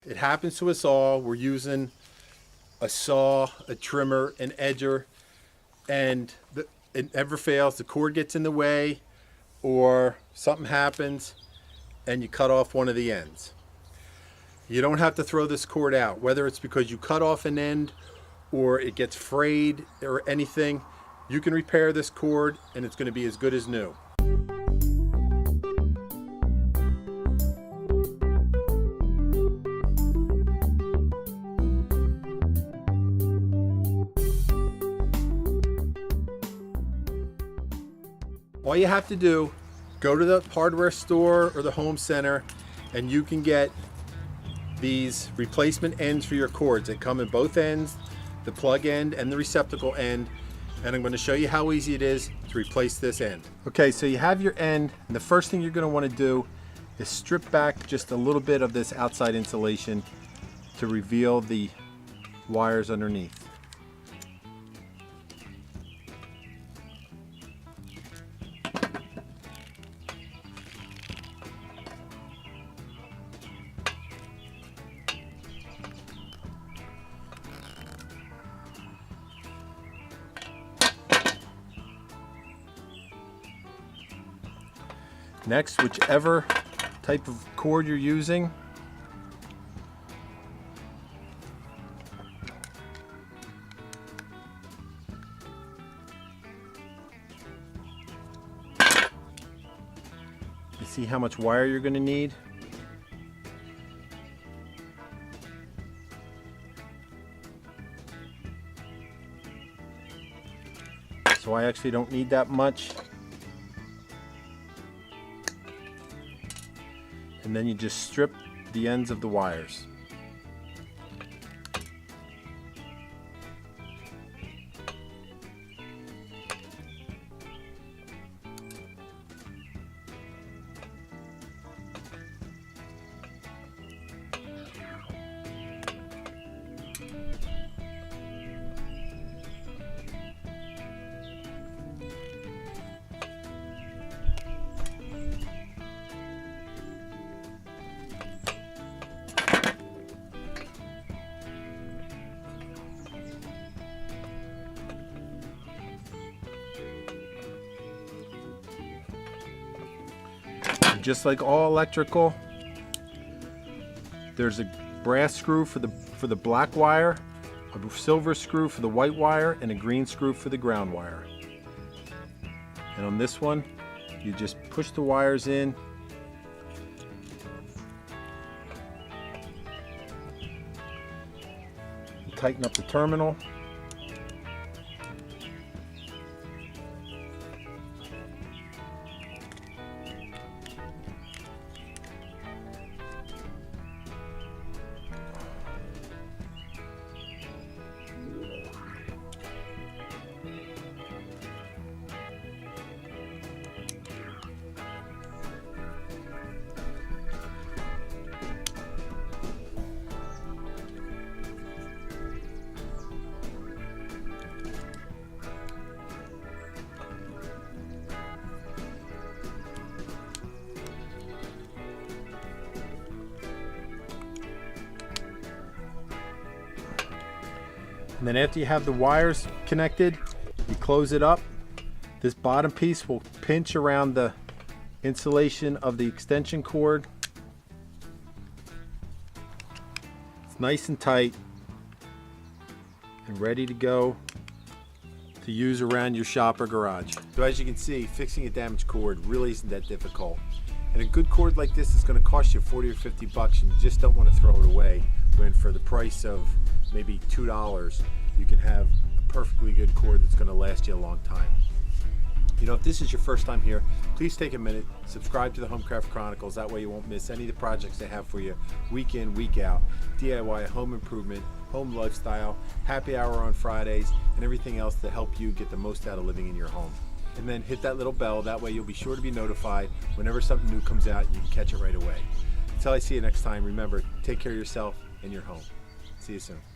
It happens to us all. We're using a saw, a trimmer, an edger, and it never fails. The cord gets in the way or something happens and you cut off one of the ends. You don't have to throw this cord out, whether it's because you cut off an end or it gets frayed or anything. You can repair this cord and it's going to be as good as new. All you have to do, go to the hardware store or the home center and you can get these replacement ends for your cords. They come in both ends, the plug end and the receptacle end, and I'm going to show you how easy it is to replace this end. Okay, so you have your end, and the first thing you're going to want to do is strip back just a little bit of this outside insulation to reveal the wires underneath. Next, whichever type of cord you're using, you see how much wire you're going to need? So I actually don't need that much. And then you just strip the ends of the wires. Just like all electrical, there's a brass screw for the black wire, a silver screw for the white wire, and a green screw for the ground wire. And on this one, you just push the wires in. And tighten up the terminal. And then after you have the wires connected, you close it up. This bottom piece will pinch around the insulation of the extension cord. It's nice and tight and ready to go to use around your shop or garage. So as you can see, fixing a damaged cord really isn't that difficult. And a good cord like this is going to cost you 40 or 50 bucks and you just don't want to throw it away, when for the price of maybe $2 you can have a perfectly good cord that's going to last you a long time. You know, if this is your first time here, please take a minute, subscribe to the HomeCraft Chronicles. That way you won't miss any of the projects they have for you week in, week out. DIY, home improvement, home lifestyle, happy hour on Fridays, and everything else to help you get the most out of living in your home. And then hit that little bell. That way you'll be sure to be notified whenever something new comes out and you can catch it right away. Until I see you next time, remember, take care of yourself and your home. See you soon.